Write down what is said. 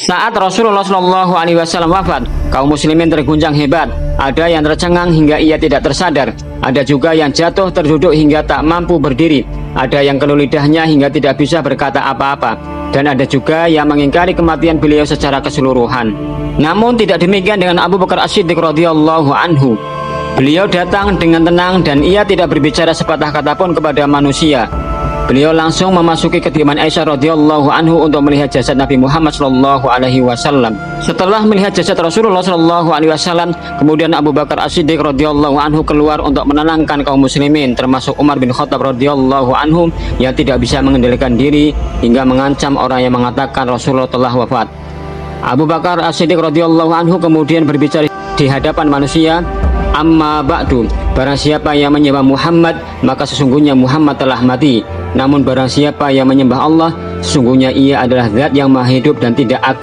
Saat Rasulullah Shallallahu Alaihi Wasallam wafat, kaum muslimin terguncang hebat. Ada yang tercengang hingga ia tidak tersadar. Ada juga yang jatuh terduduk hingga tak mampu berdiri. Ada yang keluh lidahnya hingga tidak bisa berkata apa-apa. Dan ada juga yang mengingkari kematian beliau secara keseluruhan. Namun tidak demikian dengan Abu Bakar As-Siddiq radhiyallahu anhu. Beliau datang dengan tenang dan ia tidak berbicara sepatah kata pun kepada manusia. Beliau langsung memasuki kediaman Aisyah radhiyallahu anhu untuk melihat jasad Nabi Muhammad sallallahu alaihi wasallam. Setelah melihat jasad Rasulullah sallallahu alaihi wasallam, kemudian Abu Bakar As-Siddiq radhiyallahu anhu keluar untuk menenangkan kaum muslimin, termasuk Umar bin Khattab radhiyallahu anhu yang tidak bisa mengendalikan diri hingga mengancam orang yang mengatakan Rasulullah telah wafat. Abu Bakar As-Siddiq radhiyallahu anhu kemudian berbicara di hadapan manusia, "Amma ba'du, barang siapa yang menyembah Muhammad, maka sesungguhnya Muhammad telah mati. Namun barang siapa yang menyembah Allah, sesungguhnya ia adalah zat yang maha hidup dan tidak akan